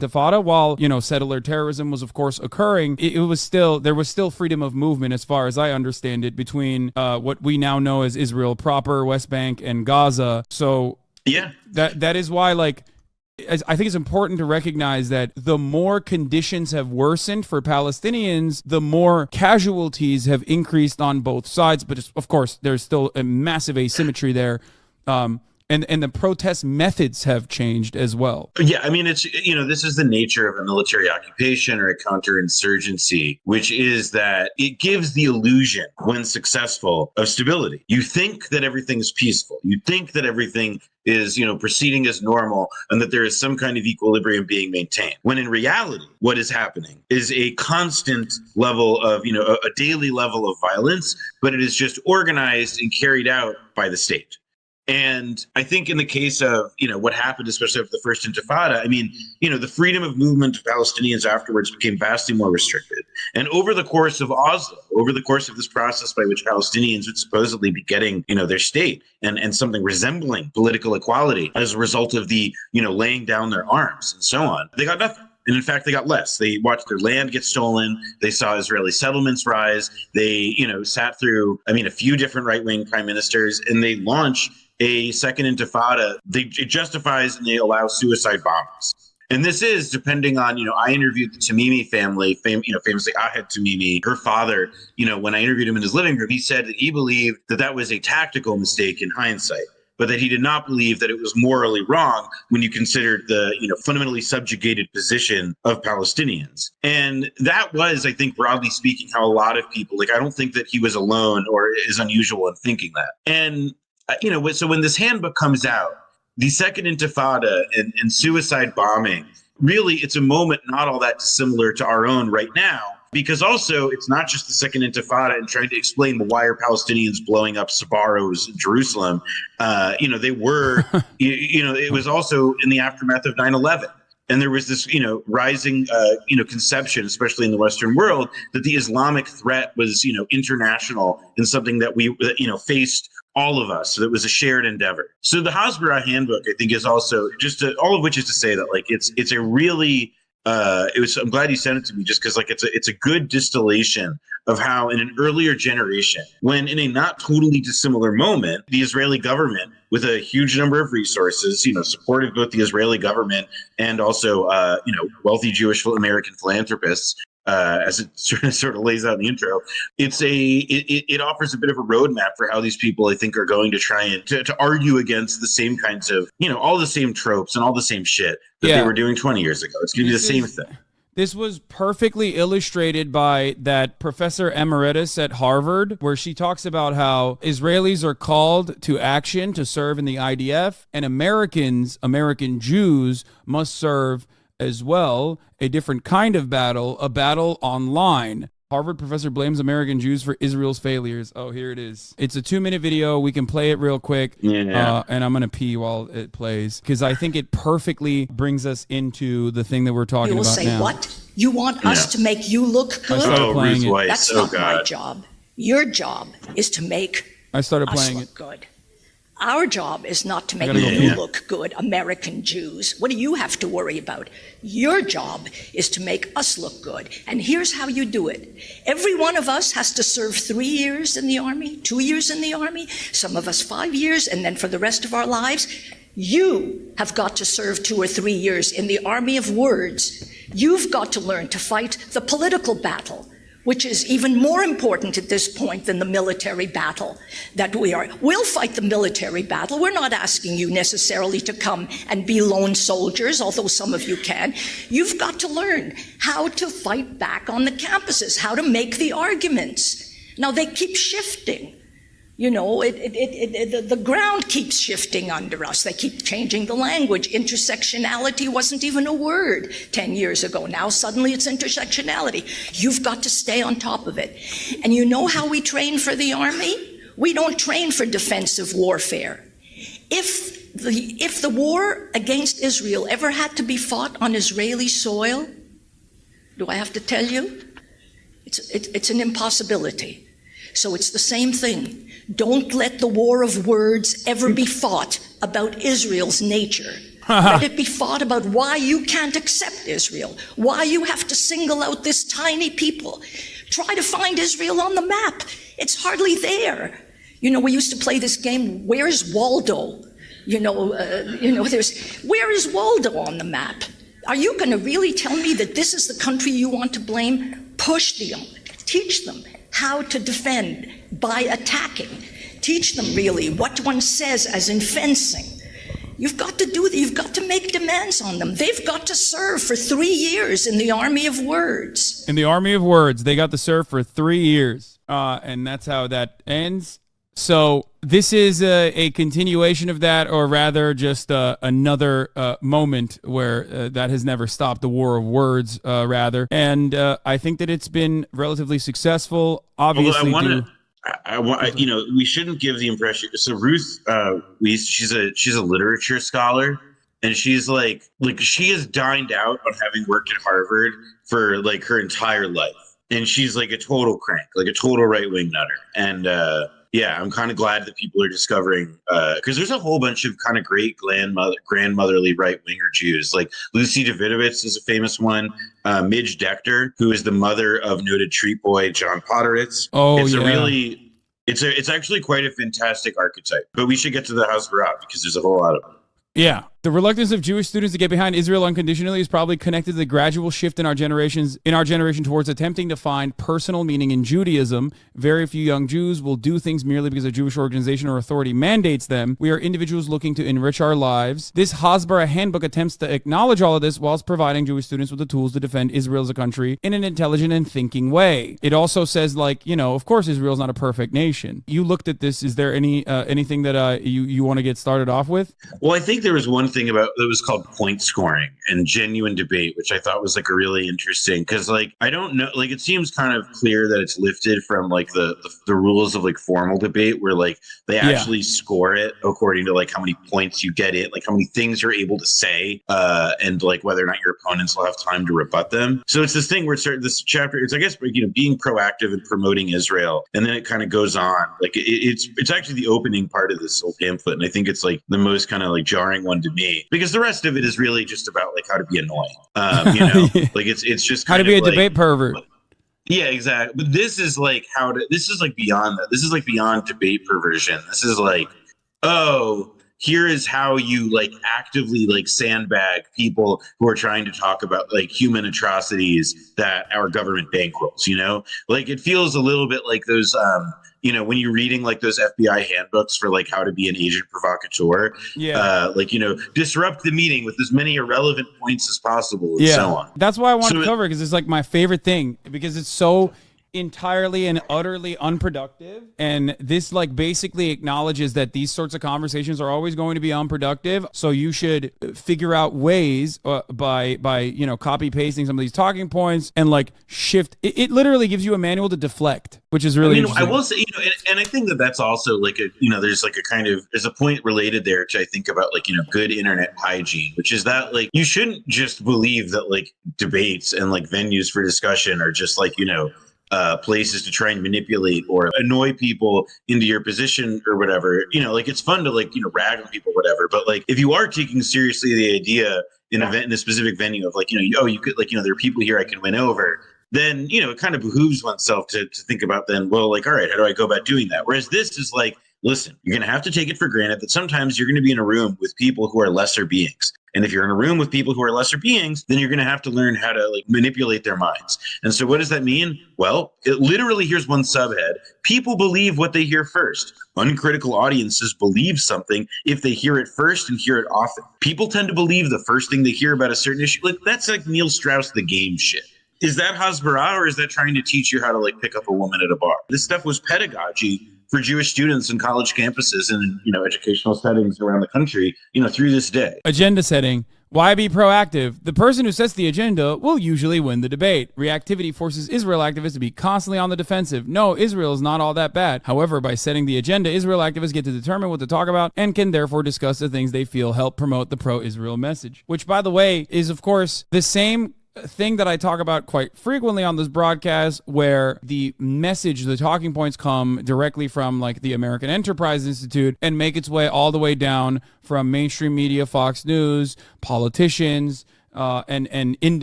Intifada, while, settler terrorism was, of course, occurring, there was still freedom of movement, as far as I understand it, between what we now know as Israel proper, West Bank, and Gaza. So yeah, that is why, I think it's important to recognize that the more conditions have worsened for Palestinians, the more casualties have increased on both sides. But of course, there's still a massive asymmetry there. And the protest methods have changed as well. Yeah, I mean, it's, this is the nature of a military occupation or a counterinsurgency, which is that it gives the illusion, when successful, of stability. You think that everything's peaceful. You think that everything is, proceeding as normal and that there is some kind of equilibrium being maintained. When in reality, what is happening is a constant level of, a daily level of violence, but it is just organized and carried out by the state. And I think in the case of, what happened, especially after the first Intifada, I mean, the freedom of movement of Palestinians afterwards became vastly more restricted. And over the course of Oslo, over the course of this process by which Palestinians would supposedly be getting, their state and something resembling political equality as a result of the, laying down their arms and so on, they got nothing. And in fact, they got less. They watched their land get stolen. They saw Israeli settlements rise. They, sat through, a few different right-wing prime ministers, and they launched a second Intifada. It justifies and they allow suicide bombers. And this is depending on, I interviewed the Tamimi family, famously Ahed Tamimi, her father, when I interviewed him in his living room, he said that he believed that that was a tactical mistake in hindsight, but that he did not believe that it was morally wrong when you considered the, fundamentally subjugated position of Palestinians. And that was, I think, broadly speaking, how a lot of people, I don't think that he was alone or is unusual in thinking that. And so when this handbook comes out, the second Intifada and suicide bombing, really, it's a moment not all that dissimilar to our own right now, because also it's not just the second Intifada and trying to explain why are Palestinians blowing up Sbarros in Jerusalem. They were, it was also in the aftermath of 9/11. And there was this, rising, conception, especially in the Western world, that the Islamic threat was, international and something that we, faced all of us. So it was a shared endeavor. So the Hasbara handbook, I think, is also all of which is to say that, it's a really, I'm glad you sent it to me, just because, it's a good distillation of how in an earlier generation, when in a not totally dissimilar moment, the Israeli government, with a huge number of resources, supported both the Israeli government and also, wealthy Jewish American philanthropists, as it sort of lays out in the intro, it offers a bit of a roadmap for how these people, I think, are going to try and to argue against the same kinds of, all the same tropes and all the same shit that they were doing 20 years ago. It's going to be the same thing. This was perfectly illustrated by that professor emeritus at Harvard, where she talks about how Israelis are called to action to serve in the IDF, and American Jews, must serve as well, a different kind of battle, a battle online. Harvard professor blames American Jews for Israel's failures. Oh, here it is. It's a 2-minute video. We can play it real quick. Yeah. And I'm going to pee while it plays, because I think it perfectly brings us into the thing that we're talking about now. You will say, what? You want us to make you look good? Playing it. That's not my job. Your job is to make us look good. Our job is not to make you look good, American Jews. What do you have to worry about? Your job is to make us look good. And here's how you do it. Every one of us has to serve 3 years in the Army, 2 years in the Army, some of us 5 years, and then for the rest of our lives, you have got to serve 2 or 3 years in the army of words. You've got to learn to fight the political battle, which is even more important at this point than the military battle that we are. We'll fight the military battle. We're not asking you necessarily to come and be lone soldiers, although some of you can. You've got to learn how to fight back on the campuses, how to make the arguments. Now, they keep shifting. The ground keeps shifting under us. They keep changing the language. Intersectionality wasn't even a word 10 years ago. Now suddenly it's intersectionality. You've got to stay on top of it. And you know how we train for the Army? We don't train for defensive warfare. If the war against Israel ever had to be fought on Israeli soil, do I have to tell you? It's an impossibility. So it's the same thing. Don't let the war of words ever be fought about Israel's nature. Let it be fought about why you can't accept Israel, why you have to single out this tiny people. Try to find Israel on the map. It's hardly there. We used to play this game, Where's Waldo? Where is Waldo on the map? Are you going to really tell me that this is the country you want to blame? Push them. Teach them how to defend by attacking. Teach them really what one says as in fencing. You've got to make demands on them. They've got to serve for 3 years in the army of words. In the army of words, they got to serve for 3 years. And that's how that ends. So this is a continuation of that, or rather just another moment where that has never stopped, the war of words, rather. And I think that it's been relatively successful. Obviously, we shouldn't give the impression. So Ruth, she's a literature scholar, and she's like she has dined out on having worked at Harvard for like her entire life, and she's like a total crank, like a total right-wing nutter, and. Yeah, I'm kind of glad that people are discovering, because there's a whole bunch of kind of great grandmotherly right-winger Jews. Like Lucy Davidovitz is a famous one. Midge Decter, who is the mother of noted treat boy John Podhoretz. It's actually quite a fantastic archetype. But we should get to the House Barat because there's a whole lot of them. Yeah. The reluctance of Jewish students to get behind Israel unconditionally is probably connected to the gradual shift in our generation towards attempting to find personal meaning in Judaism. Very few young Jews will do things merely because a Jewish organization or authority mandates them. We are individuals looking to enrich our lives. This Hasbara handbook attempts to acknowledge all of this whilst providing Jewish students with the tools to defend Israel as a country in an intelligent and thinking way. It also says, of course Israel is not a perfect nation. You looked at this. Is there anything that you want to get started off with? Well, I think there was one thing about that was called point scoring and genuine debate, which I thought was like a really interesting, because I don't know, it seems kind of clear that it's lifted from the rules of formal debate, where they actually score it according to how many points you get it, how many things you're able to say, and whether or not your opponents will have time to rebut them. So it's this thing where this chapter, it's being proactive and promoting Israel, and then it kind of goes on it's actually the opening part of this whole pamphlet, and I think it's the most kind of jarring one to me, because the rest of it is really just about how to be annoying. It's just how to be a debate pervert. Yeah, exactly. But this is this is beyond that. This is beyond debate perversion. This is here is how you actively sandbag people who are trying to talk about human atrocities that our government bankrolls. It feels a little bit like those when you're reading those FBI handbooks for how to be an agent provocateur, disrupt the meeting with as many irrelevant points as possible, and so on. That's why I want to cover it, because it's my favorite thing, because it's so entirely and utterly unproductive, and this basically acknowledges that these sorts of conversations are always going to be unproductive, so you should figure out ways by copy pasting some of these talking points and shift it literally gives you a manual to deflect, which is really interesting. I will say, and I think that's also there's a point related there to, I think, about good internet hygiene, which is that you shouldn't just believe that debates and venues for discussion are just places to try and manipulate or annoy people into your position or whatever. It's fun to rag on people, whatever. But if you are taking seriously the idea in a specific venue of you could there are people here I can win over, then it kind of behooves oneself to think about then, well, all right, how do I go about doing that? Whereas this is listen, you're going to have to take it for granted that sometimes you're going to be in a room with people who are lesser beings. And if you're in a room with people who are lesser beings, then you're going to have to learn how to manipulate their minds. And so what does that mean? Well, it literally, here's one subhead. People believe what they hear first. Uncritical audiences believe something if they hear it first and hear it often. People tend to believe the first thing they hear about a certain issue. That's Neil Strauss, the game shit. Is that Hasbara, or is that trying to teach you how to pick up a woman at a bar? This stuff was pedagogy for Jewish students in college campuses and educational settings around the country, through this day. Agenda setting. Why be proactive? The person who sets the agenda will usually win the debate. Reactivity forces Israel activists to be constantly on the defensive. No, Israel is not all that bad. However, by setting the agenda, Israel activists get to determine what to talk about and can therefore discuss the things they feel help promote the pro-Israel message. Which, by the way, is, of course, the same thing that I talk about quite frequently on this broadcast, where the message, the talking points come directly from like the American Enterprise Institute and make its way all the way down from mainstream media, Fox News, politicians, and independent